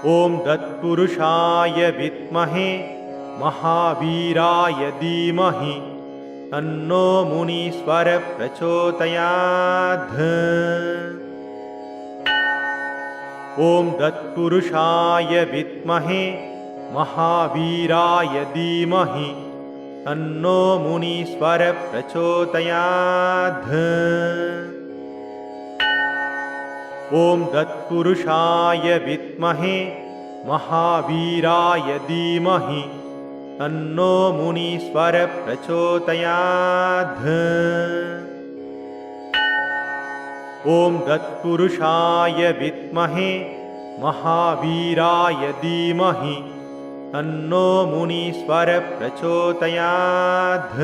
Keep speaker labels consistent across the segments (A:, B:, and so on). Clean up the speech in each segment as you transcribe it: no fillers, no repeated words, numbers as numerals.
A: ॐ तत्पुरुषाय विद्महे महावीराय धीमहि तन्नो मुनीश्वर प्रचोदयात्। ॐ तत्पुरुषाय विद्महे महावीराय धीमहि तन्नो मुनीश्वर प्रचोदयात्। ॐ तत्पुरुषाय विद्महे महावीराय धीमहि तन्नो मुनीश्वर प्रचोदयात्। ॐ तत्पुरुषाय विद्महे महावीराय धीमहि तन्नो मुनीश्वर प्रचोदयात्।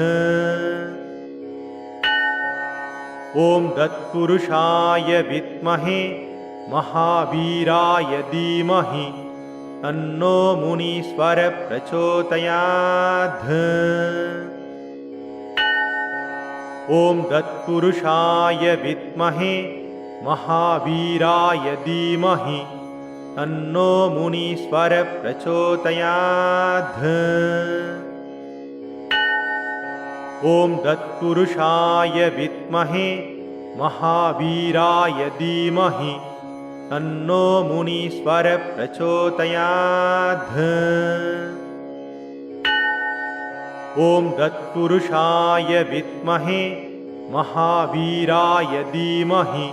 A: ॐ तत्पुरुषाय विद्महे महावीराय धीमहि तन्नो मुनीश्वर प्रचोदयात्। ॐ तत्पुरुषाय विद्महे महावीराय धीमहि तन्नो मुनीश्वर प्रचोदयात्। ॐ तत्पुरुषाय विद्महे महावीराय धीमहि तन्नो मुनीश्वर प्रचोदयात्। ॐ तत्पुरुषाय विद्महे महावीराय धीमहि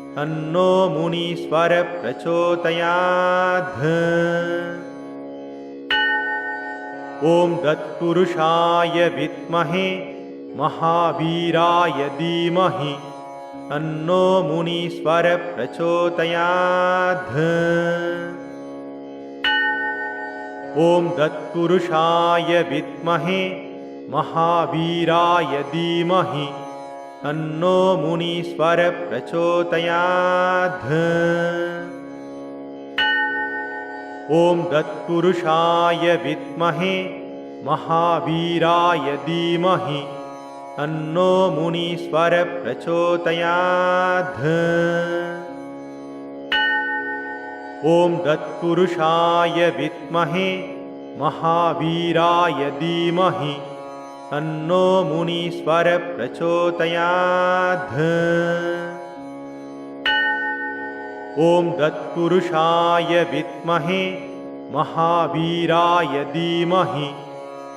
A: तन्नो मुनीश्वर प्रचोदयात्। ॐ तत्पुरुषाय विद्महे महावीराय धीमहि तन्नो मुनीश्वर प्रचोदयात्। ॐ तत्पुरुषाय विद्महे महावीराय धीमहि तन्नो मुनीश्वर प्रचोदयात्। ॐ तत्पुरुषाय विद्महे महावीराय धीमहि तन्नो मुनीश्वर प्रचोदयात्। ॐ तत्पुरुषाय विद्महे महावीराय धीमहि तन्नो मुनीश्वर प्रचोदयात्। ॐ तत्पुरुषाय विद्महे महावीराय धीमहि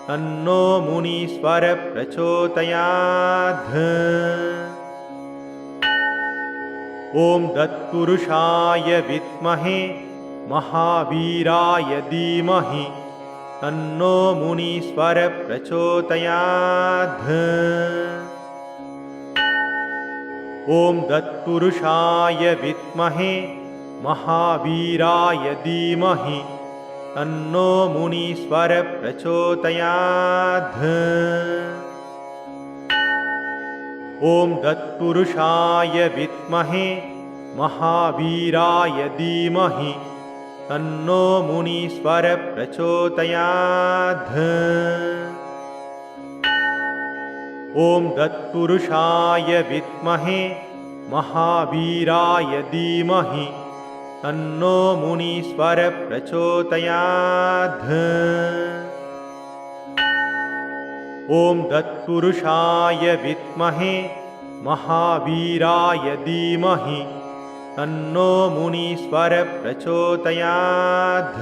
A: तन्नो मुनीश्वर प्रचोदयात्। ॐ तत्पुरुषाय विद्महे महावीराय धीमहि तन्नो मुनीश्वर प्रचोदयात्। ॐ तत्पुरुषाय विद्महे महावीराय धीमहि तन्नो मुनीश्वर प्रचोदयात्। ॐ तत्पुरुषाय विद्महे महावीराय धीमहि तन्नो मुनीश्वर प्रचोदयात्। ॐ तत्पुरुषाय विद्महे महावीराय धीमहि तन्नो मुनीश्वर प्रचोदयात्। ॐ तत्पुरुषाय विद्महे महावीराय धीमहि तन्नो मुनीश्वर प्रचोदयात्।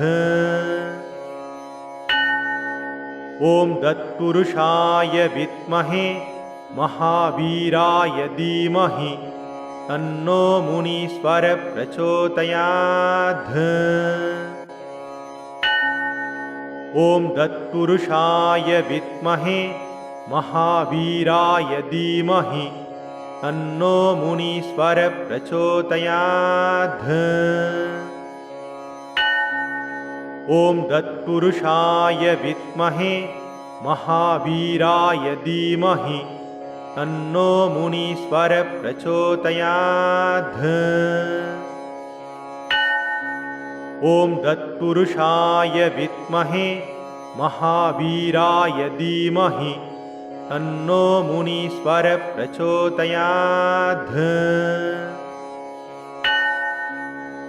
A: ॐ तत्पुरुषाय विद्महे महावीराय धीमहि तन्नो मुनीश्वर प्रचोदयात्। ॐ तत्पुरुषाय विद्महे महावीराय धीमहि तन्नो मुनीश्वर प्रचोदयात्। ॐ तत्पुरुषाय विद्महे महावीराय धीमहि तन्नो मुनीश्वर प्रचोदयात्। ॐ तत्पुरुषाय विद्महे महावीराय धीमहि तन्नो मुनीश्वर प्रचोदयात्।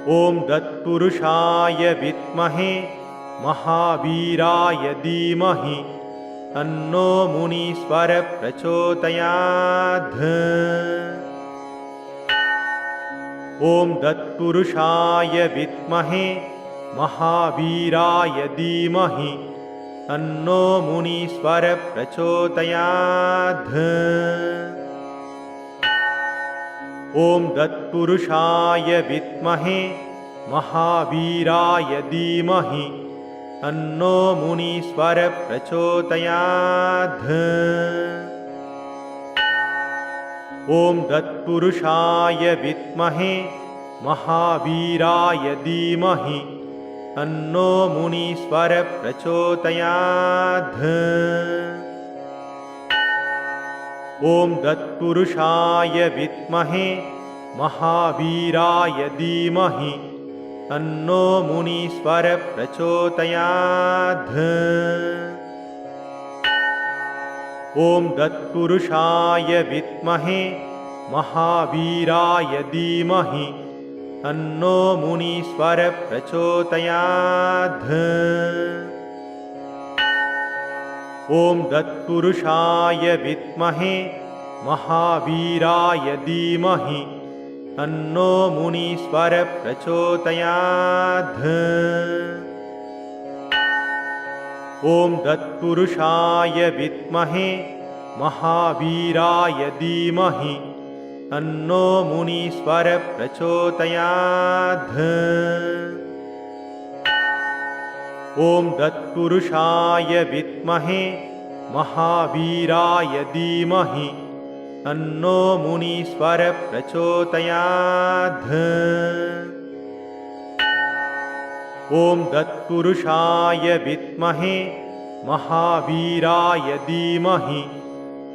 A: ॐ तत्पुरुषाय विद्महे महावीराय धीमहि तन्नो मुनीश्वर प्रचोदयात्। ॐ तत्पुरुषाय विद्महे महावीराय धीमहि तन्नो मुनीश्वर प्रचोदयात्। ॐ तत्पुरुषाय विद्महे महावीराय धीमहि तन्नो मुनीश्वर प्रचोदयात्। ॐ तत्पुरुषाय विद्महे महावीराय धीमहि तन्नो मुनीश्वर प्रचोदयात्। ॐ तत्पुरुषाय विद्महे महावीराय धीमहि तन्नो मुनीश्वर प्रचोदयात्। ॐ तत्पुरुषाय विद्महे महावीराय धीमहि तन्नो मुनीश्वर प्रचोदयात्। ॐ तत्पुरुषाय विद्महे महावीराय धीमहि तन्नो मुनीश्वर प्रचोदयात्। ॐ तत्पुरुषाय विद्महे महावीराय धीमहि तन्नो मुनीश्वर प्रचोदयात्। ॐ तत्पुरुषाय विद्महे महावीराय धीमहि तन्नो मुनीश्वर प्रचोदयात्। ॐ तत्पुरुषाय विद्महे महावीराय धीमहि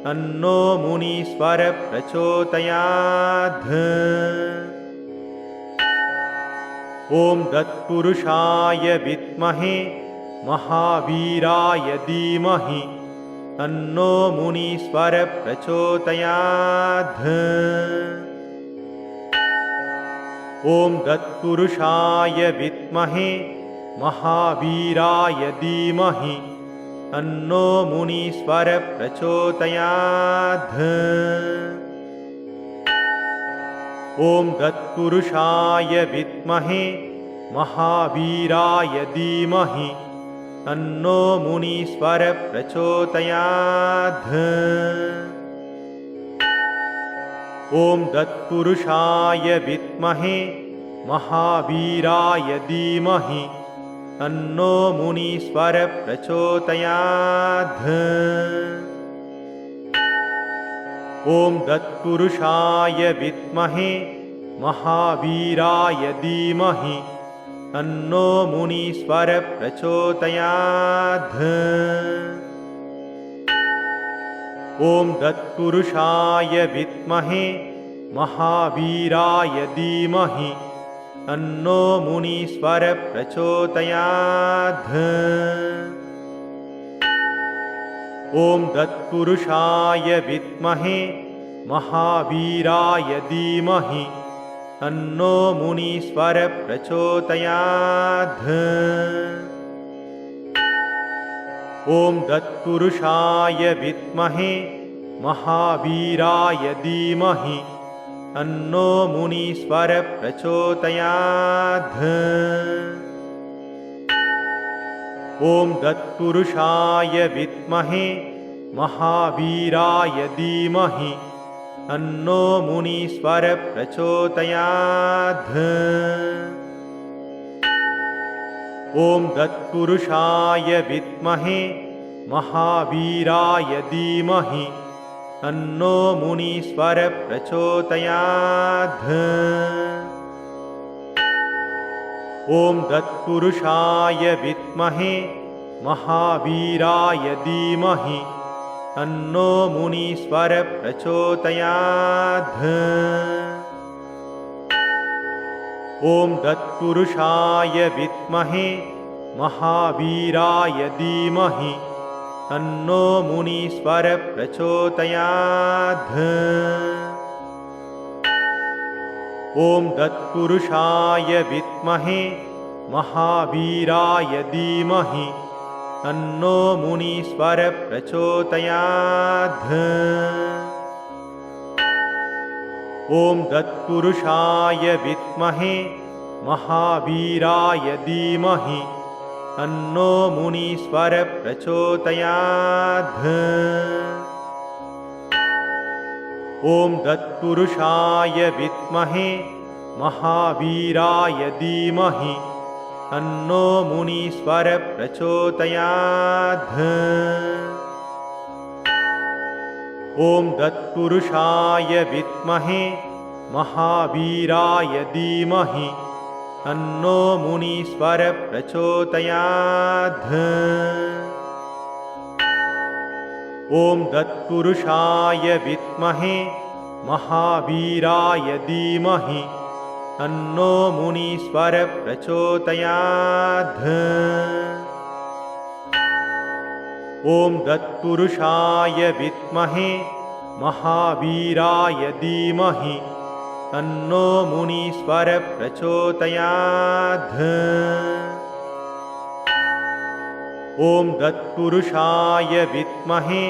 A: तन्नो मुनीश्वर प्रचोदयात्। ॐ तत्पुरुषाय विद्महे महावीराय धीमहि तन्नो मुनीश्वर प्रचोदयात्। ॐ तत्पुरुषाय विद्महे महावीराय धीमहि तन्नो मुनीश्वर प्रचोदयात्। ॐ तत्पुरुषाय विद्महे महावीराय धीमहि तन्नो मुनीश्वर प्रचोदयात्। ॐ तत्पुरुषाय विद्महे महावीराय धीमहि तन्नो मुनीश्वर प्रचोदयात्। ॐ तत्पुरुषाय विद्महे महावीराय धीमहि तन्नो मुनीश्वर प्रचोदयात्। ॐ तत्पुरुषाय विद्महे महावीराय धीमहि तन्नो मुनीश्वर प्रचोदयात्। ॐ तत्पुरुषाय विद्महे महावीराय धीमहि तन्नो मुनीश्वर प्रचोदयात्। ॐ तत्पुरुषाय विद्महे महावीराय धीमहि तन्नो मुनीश्वर प्रचोदयात्। ॐ तत्पुरुषाय विद्महे महावीराय धीमहि तन्नो मुनीश्वर प्रचोदयात्। ॐ तत्पुरुषाय विद्महे महावीराय धीमहि तन्नो मुनीश्वर प्रचोदयात्। ॐ तत्पुरुषाय विद्महे महावीराय धीमहि तन्नो मुनीश्वर प्रचोदयात्। ॐ तत्पुरुषाय विद्महे महावीराय धीमहि तन्नो मुनीश्वर प्रचोदयात्। ॐ तत्पुरुषाय विद्महे महावीराय धीमहि तन्नो मुनीश्वर प्रचोदयात्। ॐ तत्पुरुषाय विद्महे महावीराय धीमहि तन्नो मुनीश्वर प्रचोदयात्। ॐ तत्पुरुषाय विद्महे महावीराय धीमहि तन्नो मुनीश्वर प्रचोदयात्। ॐ तत्पुरुषाय विद्महे महावीराय धीमहि तन्नो मुनीश्वर प्रचोदयात्। ॐ तत्पुरुषाय विद्महे महावीराय धीमहि तन्नो मुनीश्वर प्रचोदयात्। ॐ तत्पुरुषाय विद्महे महावीराय धीमहि तन्नो मुनीश्वर प्रचोदयात्। ॐ तत्पुरुषाय विद्महे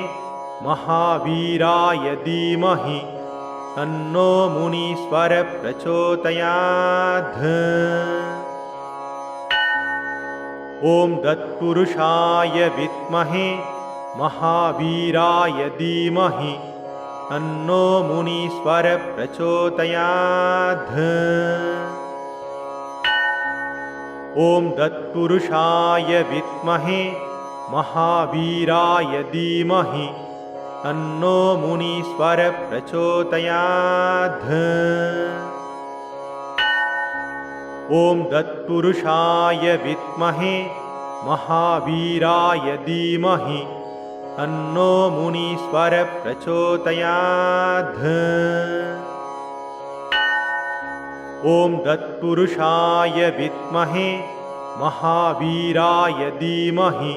A: महावीराय धीमहि तन्नो मुनीश्वर प्रचोदयात्। ॐ तत्पुरुषाय विद्महे महावीराय धीमहि तन्नो मुनीश्वर प्रचोदयात्। ॐ तत्पुरुषाय विद्महे महावीराय धीमहि तन्नो मुनीश्वर प्रचोदयात्। ॐ तत्पुरुषाय विद्महे महावीराय धीमहि तन्नो मुनीश्वर प्रचोदयात्। ॐ तत्पुरुषाय विद्महे महावीराय धीमहि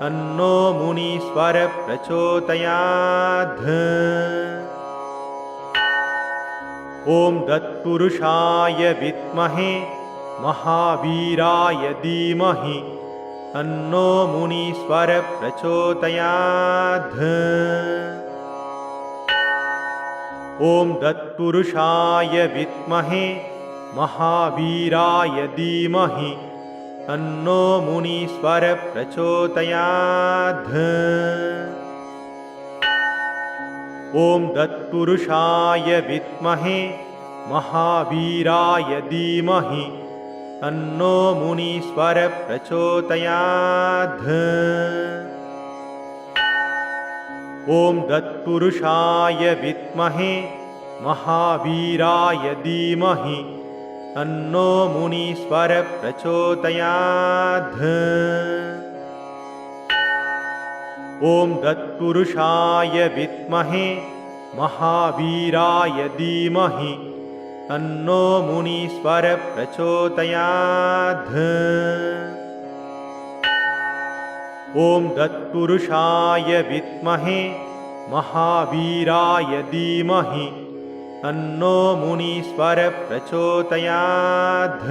A: तन्नो मुनीश्वर प्रचोदयात्। ॐ तत्पुरुषाय विद्महे महावीराय धीमहि तन्नो मुनीश्वर प्रचोदयात्। ॐ तत्पुरुषाय विद्महे महावीराय धीमहि तन्नो मुनीश्वर प्रचोदयात्। ॐ तत्पुरुषाय विद्महे महावीराय धीमहि तन्नो मुनीश्वर प्रचोदयात्। ॐ तत्पुरुषाय विद्महे महावीराय धीमहि तन्नो मुनीश्वर प्रचोदयात्। ॐ तत्पुरुषाय विद्महे महावीराय धीमहि तन्नो मुनीश्वर प्रचोदयात्। ॐ तत्पुरुषाय विद्महे महावीराय धीमहि तन्नो मुनीश्वर प्रचोदयात्।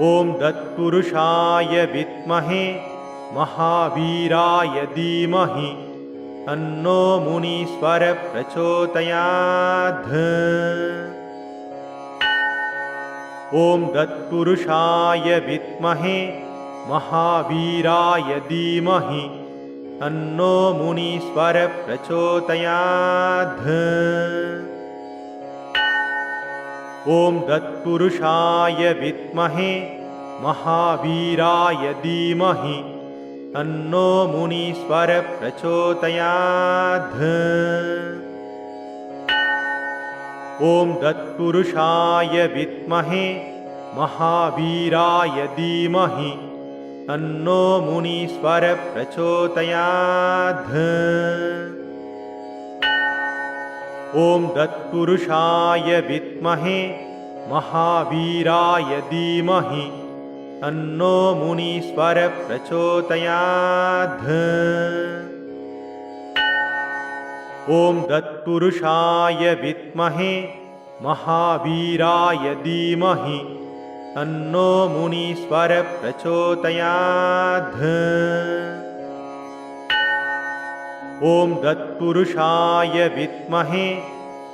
A: ॐ तत्पुरुषाय विद्महे महावीराय धीमहि तन्नो मुनीश्वर प्रचोदयात्। ॐ तत्पुरुषाय विद्महे महावीराय धीमहि तन्नो मुनीश्वर प्रचोदयात्। ॐ तत्पुरुषाय विद्महे महावीराय धीमहि तन्नो मुनीश्वर प्रचोदयात्। ॐ तत्पुरुषाय विद्महे महावीराय धीमहि तन्नो मुनीश्वर प्रचोदयात्। ॐ तत्पुरुषाय विद्महे महावीराय धीमहि तन्नो मुनीश्वर प्रचोदयात्। ॐ तत्पुरुषाय विद्महे महावीराय धीमहि तन्नो मुनीश्वर प्रचोदयात्। ॐ तत्पुरुषाय विद्महे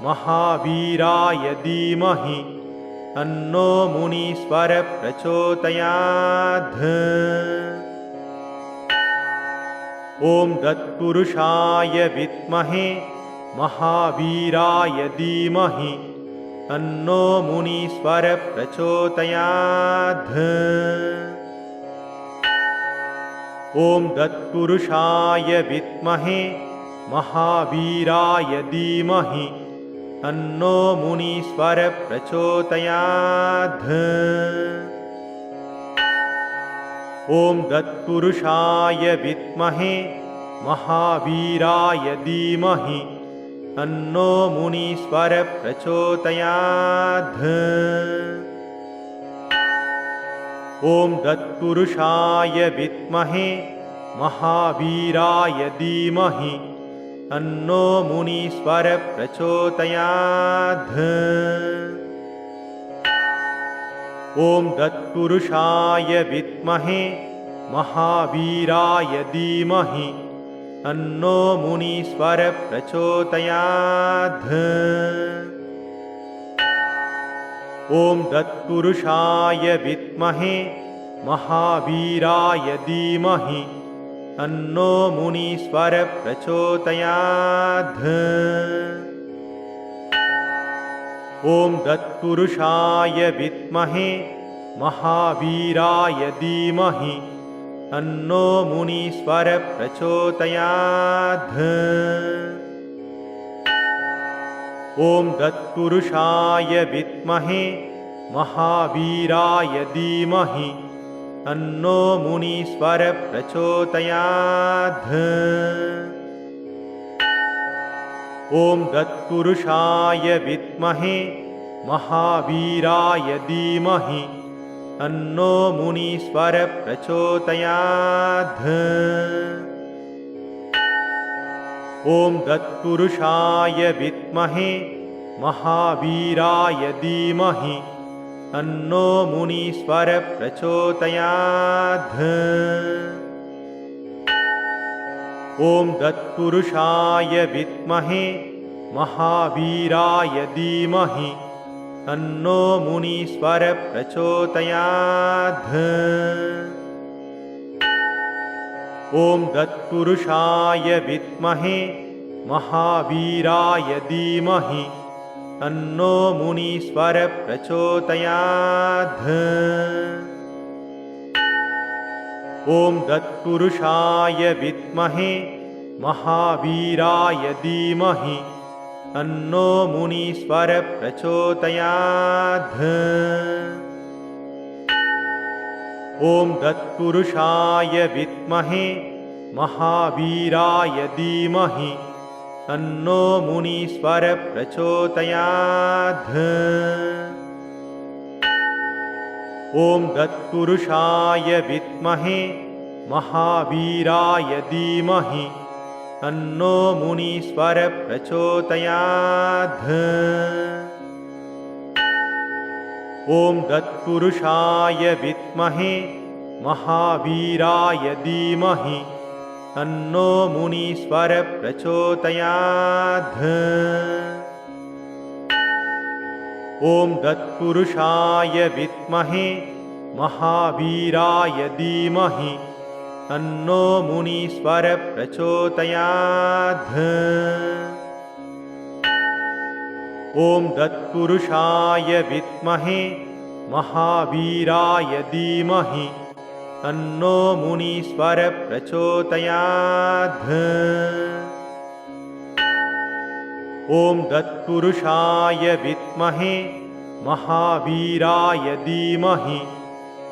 A: महावीराय धीमहि तन्नो मुनीश्वर प्रचोदयात्। ॐ तत्पुरुषाय विद्महे महावीराय धीमहि तन्नो मुनीश्वर प्रचोदयात्। ॐ तत्पुरुषाय विद्महे महावीराय धीमहि तन्नो मुनीश्वर प्रचोदयात्। ॐ तत्पुरुषाय विद्महे महावीराय धीमहि तन्नो मुनीश्वर प्रचोदयात्। ॐ तत्पुरुषाय विद्महे महावीराय धीमहि तन्नो मुनीश्वर प्रचोदयात्। ॐ तत्पुरुषाय विद्महे महावीराय धीमहि तन्नो मुनीश्वर प्रचोदयात्। ॐ तत्पुरुषाय विद्महे महावीराय धीमहि तन्नो मुनीश्वर प्रचोदयात्। ॐ तत्पुरुषाय विद्महे महावीराय धीमहि तन्नो मुनीश्वर प्रचोदयात्। ॐ तत्पुरुषाय विद्महे महावीराय धीमहि तन्नो मुनीश्वर प्रचोदयात्। ॐ तत्पुरुषाय विद्महे महावीराय धीमहि तन्नो मुनीश्वर प्रचोदयात्। ॐ तत्पुरुषाय विद्महे महावीराय धीमहि तन्नो मुनीश्वर प्रचोदयात्। ॐ तत्पुरुषाय विद्महे महावीराय धीमहि तन्नो मुनीश्वर प्रचोदयात्। ॐ तत्पुरुषाय विद्महे महावीराय धीमहि तन्नो मुनीश्वर प्रचोदयात्। ॐ तत्पुरुषाय विद्महे महावीराय धीमहि तन्नो मुनीश्वर प्रचोदयात्। ॐ तत्पुरुषाय विद्महे महावीराय धीमहि तन्नो मुनीश्वर प्रचोदयात्। ॐ तत्पुरुषाय विद्महे महावीराय धीमहि तन्नो मुनीश्वर प्रचोदयात्। ॐ तत्पुरुषाय विद्महे महावीराय धीमहि तन्नो मुनीश्वर प्रचोदयात्। ॐ तत्पुरुषाय विद्महे महावीराय धीमहि तन्नो मुनीश्वर प्रचोदयात्। ॐ तत्पुरुषाय विद्महे महावीराय धीमहि तन्नो मुनीश्वर प्रचोदयात्। ॐ तत्पुरुषाय विद्महे महावीराय धीमहि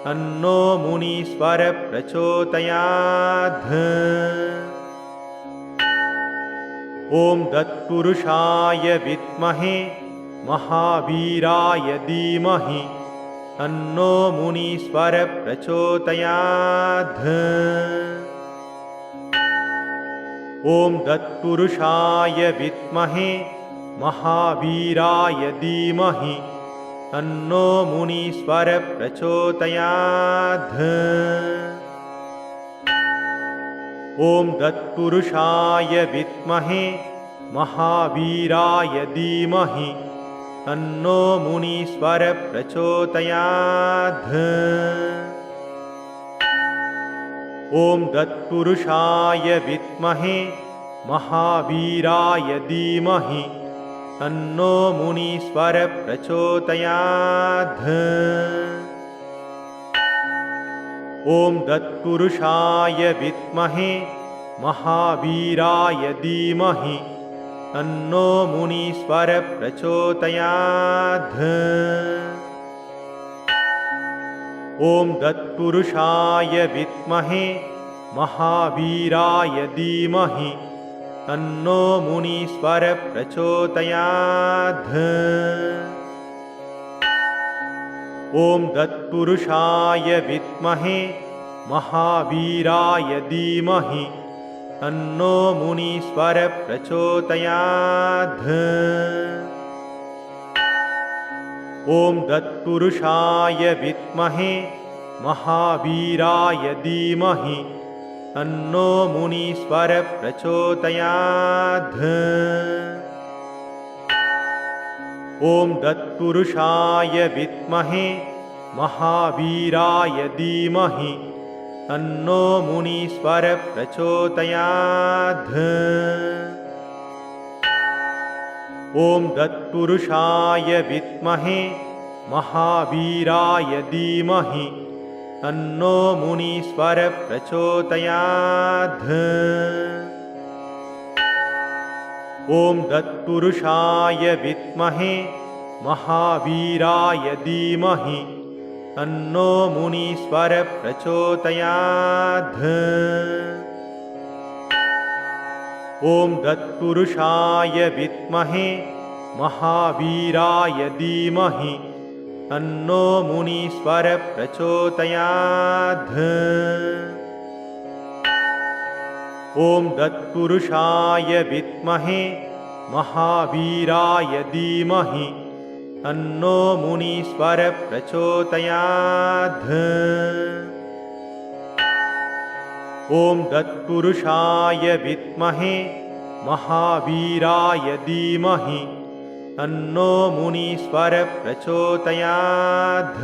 A: तन्नो मुनीश्वर प्रचोदयात्। ॐ तत्पुरुषाय विद्महे महावीराय धीमहि तन्नो मुनीश्वर प्रचोदयात्। ॐ तत्पुरुषाय विद्महे महावीराय धीमहि तन्नो मुनीश्वर प्रचोदयात्। ॐ तत्पुरुषाय विद्महे महावीराय धीमहि तन्नो मुनीश्वर प्रचोदयात्। ॐ तत्पुरुषाय विद्महे महावीराय धीमहि तन्नो मुनीश्वर प्रचोदयात्। ॐ तत्पुरुषाय विद्महे महावीराय धीमहि तन्नो मुनीश्वर प्रचोदयात्। ॐ तत्पुरुषाय विद्महे महावीराय धीमहि तन्नो मुनीश्वर प्रचोदयात्। ॐ तत्पुरुषाय विद्महे महावीराय धीमहि तन्नो मुनीश्वर प्रचोदयात्। ॐ तत्पुरुषाय विद्महे महावीराय धीमहि तन्नो मुनीश्वर प्रचोदयात्। ॐ तत्पुरुषाय विद्महे महावीराय धीमहि तन्नो मुनीश्वर प्रचोदयात्। ॐ तत्पुरुषाय विद्महे महावीराय धीमहि तन्नो मुनीश्वर प्रचोदयात्। ॐ तत्पुरुषाय विद्महे महावीराय धीमहि तन्नो मुनीश्वर प्रचोदयात्। ॐ तत्पुरुषाय विद्महे महावीराय धीमहि तन्नो मुनीश्वर प्रचोदयात्। ॐ तत्पुरुषाय विद्महे महावीराय धीमहि तन्नो मुनीश्वर प्रचोदयात्। ॐ तत्पुरुषाय विद्महे महावीराय धीमहि तन्नो मुनीश्वर प्रचोदयात्।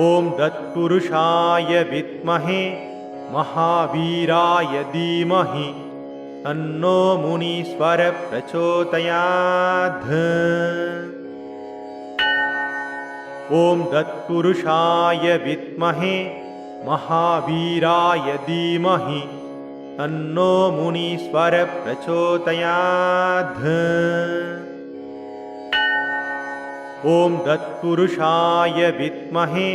A: ॐ तत्पुरुषाय विद्महे महावीराय धीमहि तन्नो मुनीश्वर प्रचोदयात्। ॐ तत्पुरुषाय विद्महे महावीराय धीमहि तन्नो मुनीश्वर प्रचोदयात्। ॐ तत्पुरुषाय विद्महे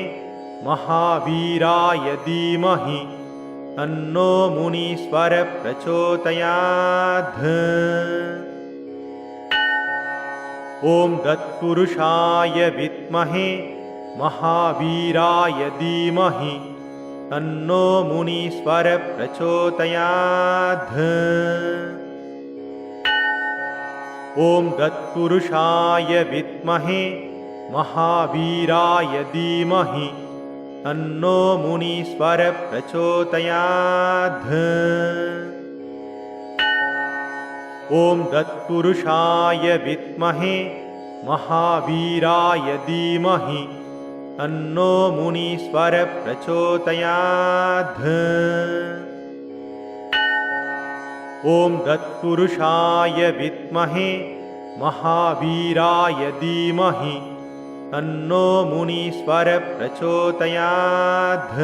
A: महावीराय धीमहि तन्नो मुनीश्वर प्रचोदयात्। ॐ तत्पुरुषाय विद्महे महावीराय धीमहि तन्नो मुनीश्वर प्रचोदयात्। ॐ तत्पुरुषाय विद्महे महावीराय धीमहि तन्नो मुनीश्वर प्रचोदयात्। ॐ तत्पुरुषाय विद्महे महावीराय धीमहि तन्नो मुनीश्वर प्रचोदयात्। ॐ तत्पुरुषाय विद्महे महावीराय धीमहि तन्नो मुनीश्वर प्रचोदयात्।